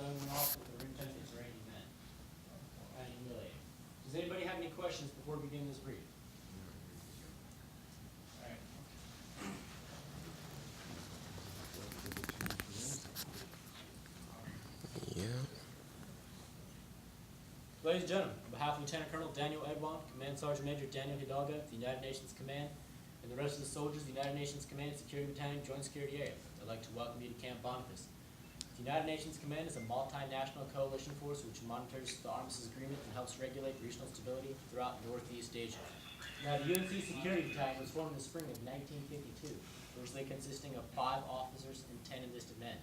phone went off with the room temperature is raining men. Kind of humiliating. Does anybody have any questions before we begin this brief? All right. Yeah. Ladies and gentlemen, on behalf of Lieutenant Colonel Daniel Edwan, Command Sergeant Major Daniel Hidalgo, the United Nations Command, and the rest of the soldiers of the United Nations Command Security Battalion, Joint Security Area, I'd like to welcome you to Camp Boniface. The United Nations Command is a multinational coalition force which monitors the Armistice Agreement and helps regulate regional stability throughout Northeast Asia. Now, the UNC Security Battalion was formed in the spring of 1952, originally consisting of 5 officers and 10 enlisted men.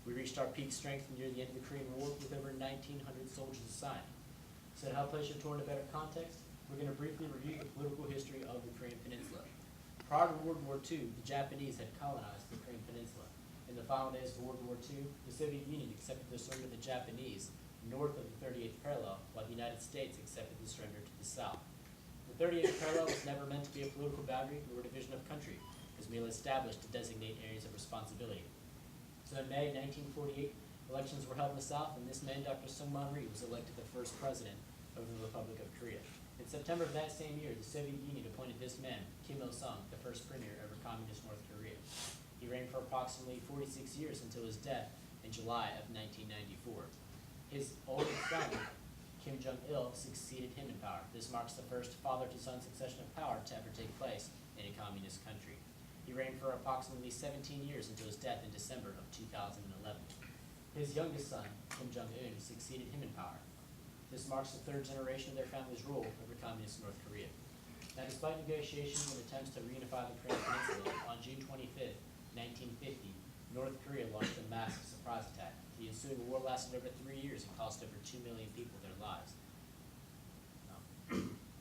We reached our peak strength near the end of the Korean War with over 1,900 soldiers assigned. So to help place your tour in a better context, we're going to briefly review the political history of the Korean Peninsula. Prior to World War II, the Japanese had colonized the Korean Peninsula. In the final days of World War II, the Soviet Union accepted the surrender of the Japanese north of the 38th parallel, while the United States accepted the surrender to the south. The 38th parallel was never meant to be a political boundary nor a division of country. It was merely established to designate areas of responsibility. So in May 1948, elections were held in the South, and this man, Dr. Sungman Rhee, was elected the first president of the Republic of Korea. In September of that same year, the Soviet Union appointed this man, Kim Il-sung, the first premier over communist North Korea. He reigned for approximately 46 years until his death in July of 1994. His oldest son, Kim Jong-il, succeeded him in power. This marks the first father-to-son succession of power to ever take place in a communist country. He reigned for approximately 17 years until his death in December of 2011. His youngest son, Kim Jong-un, succeeded him in power. This marks the 3rd generation of their family's rule over communist North Korea. Now, despite negotiations and attempts to reunify the Korean Peninsula, on June 25, 1950, North Korea launched a massive surprise attack. The ensuing war lasted over 3 years and cost over 2 million people their lives.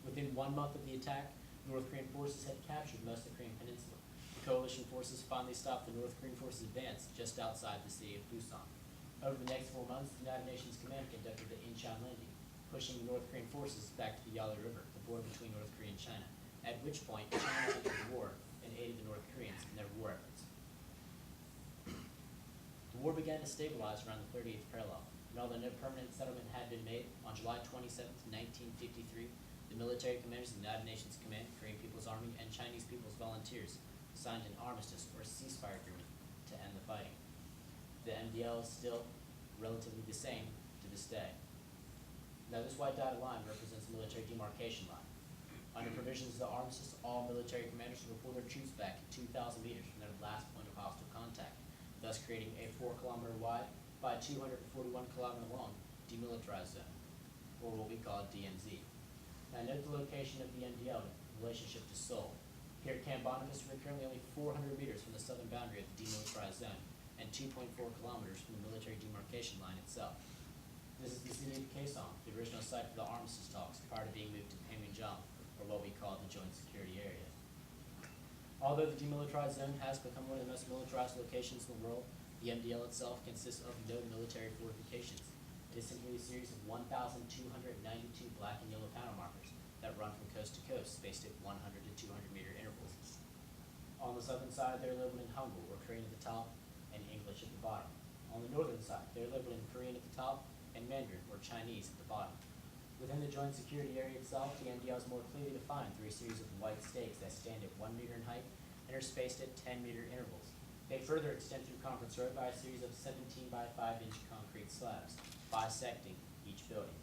Within 1 month of the attack, North Korean forces had captured most of the Korean Peninsula. The coalition forces finally stopped the North Korean forces' advance just outside the city of Busan. Over the next 4 months, the United Nations Command conducted the Incheon landing, pushing the North Korean forces back to the Yalu River, the border between North Korea and China, at which point China entered the war and aided the North Koreans in their war efforts. The war began to stabilize around the 38th parallel, and although no permanent settlement had been made, on July 27, 1953, the military commanders of the United Nations Command, Korean People's Army, and Chinese People's Volunteers signed an armistice or ceasefire agreement to end the fighting. The MDL is still relatively the same to this day. Now, this white dotted line represents the military demarcation line. Under provisions of the armistice, all military commanders will pull their troops back 2,000 meters from their last point of hostile contact, thus creating a 4-kilometer wide by 241-kilometer long demilitarized zone, or what we call DMZ. Now, note the location of the MDL in relationship to Seoul. Here at Camp Boniface, we're currently only 400 meters from the southern boundary of the demilitarized zone and 2.4 kilometers from the military demarcation line itself. This is the city of Kaesong, the original site for the armistice talks prior to being moved to Panmunjom, or what we call the Joint Security Area. Although the demilitarized zone has become one of the most militarized locations in the world, the MDL itself consists of no military fortifications. It is simply a series of 1,292 black and yellow panel markers that run from coast to coast, spaced at 100 to 200 meter intervals. On the southern side, they're labeled in Hangul, or Korean at the top, and English at the bottom. On the northern side, they're labeled in Korean at the top, and Mandarin, or Chinese, at the bottom. Within the Joint Security Area itself, the MDL is more clearly defined through a series of white stakes that stand at 1 meter in height and are spaced at 10-meter intervals. They further extend through Conference Road by a series of 17 by 5-inch concrete slabs, bisecting each building.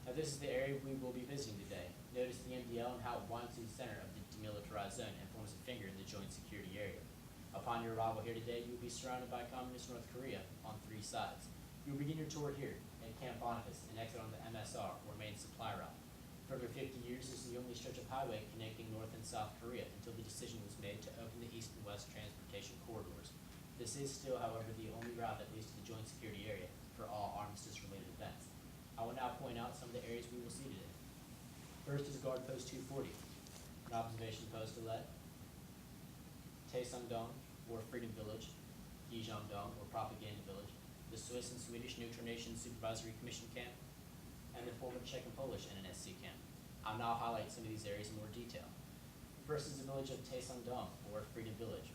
Now, this is the area we will be visiting today. Notice the MDL and how it winds through the center of the demilitarized zone and forms a finger in the Joint Security Area. Upon your arrival here today, you will be surrounded by communist North Korea on 3 sides. You will begin your tour here at Camp Boniface and exit on the MSR, or main supply route. For over 50 years, this is the only stretch of highway connecting North and South Korea until the decision was made to open the East and West transportation corridors. This is still, however, the only route that leads to the Joint Security Area for all armistice-related events. I will now point out some of the areas we will see today. First is Guard Post 240, an observation post to let Taesongdong, or Freedom Village, Gijongdong, or Propaganda Village, the Swiss and Swedish Neutral Nations Supervisory Commission Camp, and the former Czech and Polish NNSC camp. I'll now highlight some of these areas in more detail. First is the village of Taesongdong, or Freedom Village.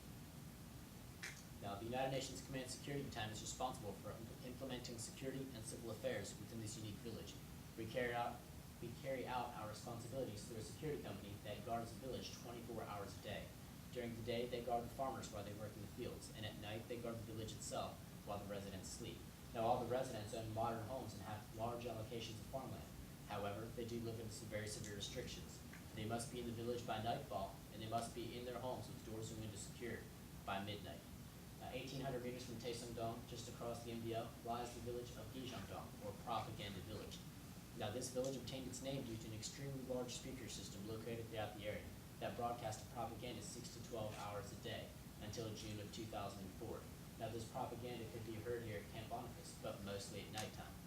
Now, the United Nations Command Security Battalion is responsible for implementing security security and civil affairs within this unique village. We carry out our responsibilities through a security company that guards the village 24 hours a day. During the day, they guard the farmers while they work in the fields, and at night, they guard the village itself while the residents sleep. Now, all the residents own modern homes and have large allocations of farmland. However, they do live in some very severe restrictions. They must be in the village by nightfall, and they must be in their homes with doors and windows secured by midnight. 1,800 meters from Taesongdong, just across the MDL, lies the village of Gijangdong, or Propaganda Village. Now, this village obtained its name due to an extremely large speaker system located throughout the area that broadcasted propaganda 6 to 12 hours a day until June of 2004. Now, this propaganda could be heard here at Camp Boniface, but mostly at nighttime.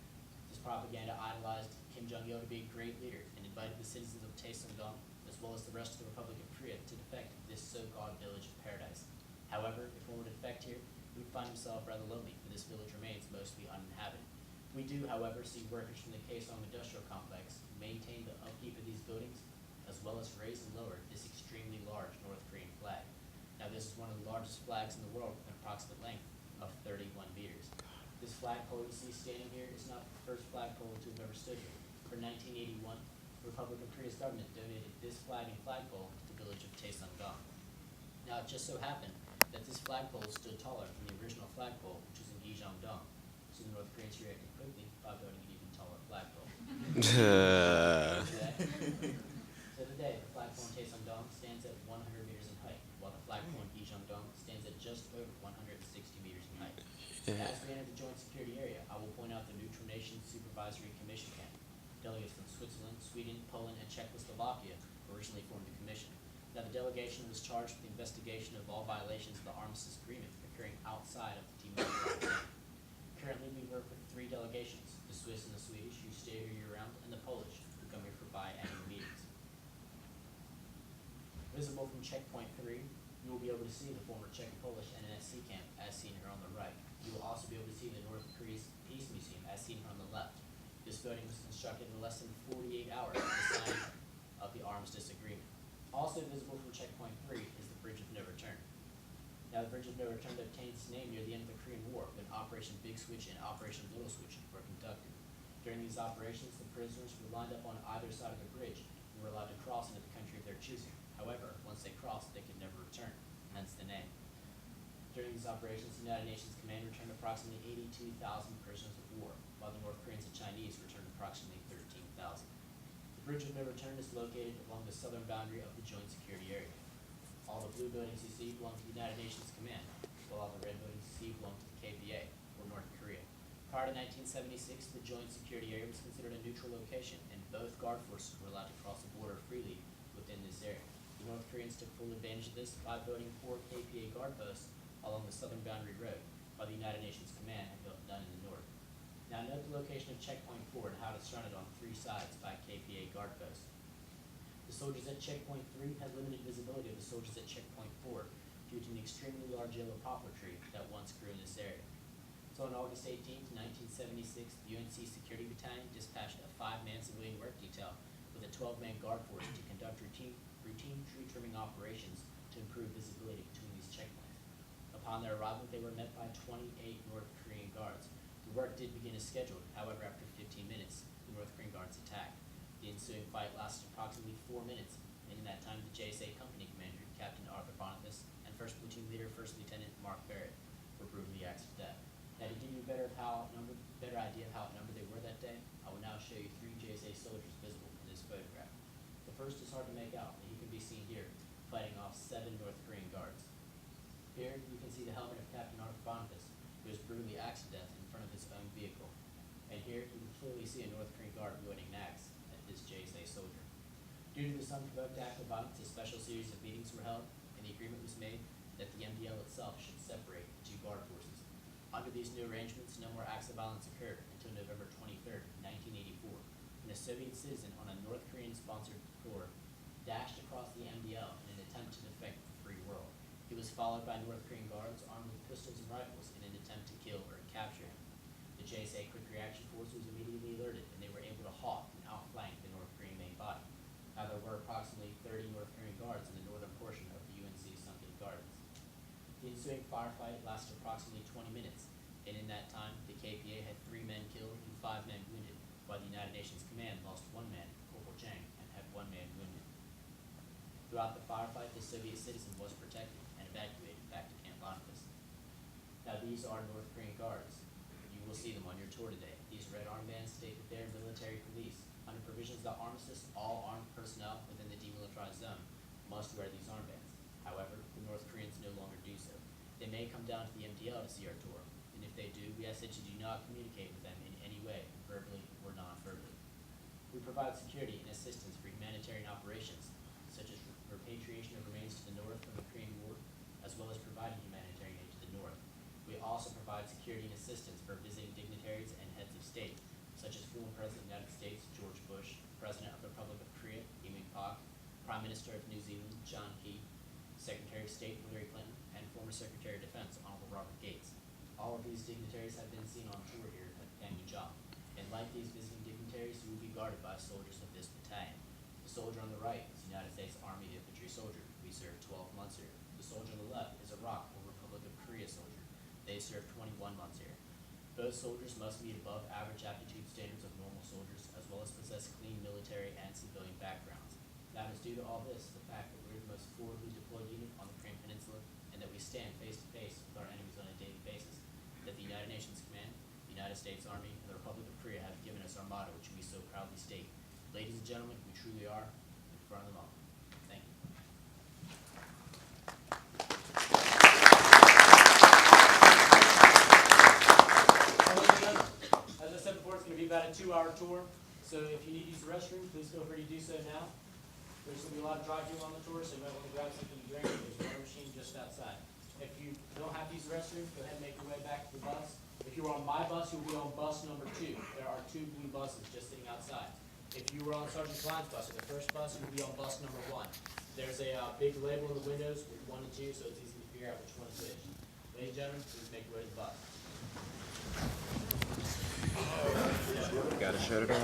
This propaganda idolized Kim Jong-il to be a great leader and invited the citizens of Taesongdong, as well as the rest of the Republic of Korea, to defect this so-called village of paradise. However, if one would defect here, he would find himself rather lonely, for this village remains mostly uninhabited. We do, however, see workers from the Kaesong Industrial Complex maintain the upkeep of these buildings, as well as raise and lower this extremely large North Korean flag. Now, this is one of the largest flags in the world with an approximate length of 31 meters. This flagpole you see standing here is not the first flagpole to have ever stood here. For 1981, the Republic of Korea's government donated this flag and flagpole to the village of Taesongdong. Now, it just so happened that this flagpole stood taller than the original flagpole, which was in Gijangdong. So the North Koreans reacted quickly by building an even taller flagpole. So today, the flagpole in Taesongdong stands at 100 meters in height, while the flagpole in Gijangdong stands at just over 160 meters in height. As we enter the joint security area, I will point out the Neutral Nations Supervisory Commission camp. Delegates from Switzerland, Sweden, Poland, and Czechoslovakia originally formed the commission. Now, the delegation was charged with the investigation of all violations of the armistice agreement occurring outside of the demilitarized zone. Currently, we work with 3 delegations, the Swiss and the Swedish, who stay here year-round, and the Polish, who come here for biannual meetings. Visible from checkpoint 3, you will be able to see the former Czech and Polish NNSC camp, as seen here on the right. You will also be able to see the North Korea's Peace Museum, as seen here on the left. This building was constructed in less than 48 hours after the signing of the armistice agreement. Also visible from checkpoint 3 is the Bridge of No Return. Now, the Bridge of No Return obtained its name near the end of the Korean War when Operation Big Switch and Operation Little Switch were conducted. During these operations, the prisoners were lined up on either side of the bridge and were allowed to cross into the country of their choosing. However, once they crossed, they could never return, hence the name. During these operations, the United Nations Command returned approximately 82,000 prisoners of war, while the North Koreans and Chinese returned approximately 13,000. The Bridge of No Return is located along the southern boundary of the joint security area. All the blue buildings you see belong to the United Nations Command, while all the red buildings you see belong to the KPA, or North Korea. Prior to 1976, the joint security area was considered a neutral location, and both guard forces were allowed to cross the border freely within this area. The North Koreans took full advantage of this by building 4 KPA guard posts along the southern boundary road, while the United Nations Command had built none in the north. Now, note the location of checkpoint 4 and how it is surrounded on 3 sides by KPA guard posts. The soldiers at checkpoint 3 had limited visibility of the soldiers at checkpoint 4 due to an extremely large yellow poplar tree that once grew in this area. So on August 18, 1976, the UNC Security Battalion dispatched a 5-man civilian work detail with a 12-man guard force to conduct routine tree trimming operations to improve visibility between these checkpoints. Upon their arrival, they were met by 28 North Korean guards. The work did begin as scheduled, however, after 15 minutes, the North Korean guards attacked. The ensuing fight lasted approximately 4 minutes, and in that time, the JSA company commander, Captain Arthur Boniface, and First Platoon leader, First Lieutenant Mark Barrett, were brutally axed to death. Now, to give you a better idea of how outnumbered they were that day, I will now show you 3 JSA soldiers visible in this photograph. The first is hard to make out, but he can be seen here, fighting off 7 North Korean guards. Here, you can see the helmet of Captain Arthur Boniface, who was brutally axed to death in front of his own vehicle. And here, you can clearly see a North Korean guard wielding an axe at this JSA soldier. Due to this unprovoked act of violence, a special series of meetings were held, and the agreement was made that the MDL itself should separate the 2 guard forces. Under these new arrangements, no more acts of violence occurred until November 23, 1984, when a Soviet citizen on a North Korean-sponsored tour dashed across the MDL in an attempt to defect the free world. He was followed by North Korean guards armed with pistols and rifles in an attempt to kill or capture him. The JSA Quick Reaction Force was immediately alerted, and they were able to halt and outflank the North Korean main body. Now, there were approximately 30 North Korean guards in the northern portion of the UNC Sunken Gardens. The ensuing firefight lasted approximately 20 minutes, and in that time, the KPA had 3 men Throughout the firefight, the Soviet citizen was protected and evacuated back to Camp Onifus. Now these are North Korean guards. You will see them on your tour today. These red armbands state that they are military police. Under provisions of the armistice, all armed personnel within the demilitarized zone must wear these armbands. However, the North Koreans no longer do so. They may come down to the MTL to see our tour, and if they do, we ask that you do not communicate with them in any way, verbally or non-verbally. We provide security and assistance for humanitarian operations, such as repatriation of remains to the north from the Korean War, as well as providing humanitarian aid to the north. We also provide security and assistance for visiting dignitaries and heads of state, such as former President of the United States, George Bush, President of the Republic of Korea, Lee Myung-pak, Prime Minister of New Zealand, John Key, Secretary of State, Hillary Clinton, and former Secretary of Defense, Honorable Robert Gates. All of these dignitaries have been seen on tour here at Panmunjom. And like these visiting dignitaries, you will be guarded by soldiers of this battalion. The soldier on the right is the United States Army infantry soldier. We served 12 months here. The soldier on the left is a ROK, or Republic of Korea soldier. They served 21 months here. Both soldiers must meet above average aptitude standards of normal soldiers, as well as possess clean military and civilian backgrounds. That is due to all this, the fact that we're the most forwardly deployed unit on the Korean Peninsula, and that we stand face to face with our enemies on a daily basis. That the United Nations Command, the United States Army, and the Republic of Korea have given us our motto, which we so proudly state. Ladies and gentlemen, we truly are in front of them all. Thank you. As I said before, it's going to be about a 2-hour tour. So if you need to use the restroom, please feel free to do so now. There's going to be a lot of drive-through on the tour, so you might want to grab something to drink. There's a water machine just outside. If you don't have to use the restroom, go ahead and make your way back to the bus. If you were on my bus, you'll be on bus number 2. There are 2 blue buses just sitting outside. If you were on Sergeant Klein's bus, or the first bus, you'll be on bus number 1. There's a big label in the windows with 1 and 2, so it's easy to figure out which one is which. Ladies and gentlemen, please make your way to the bus. Gotta shut it off.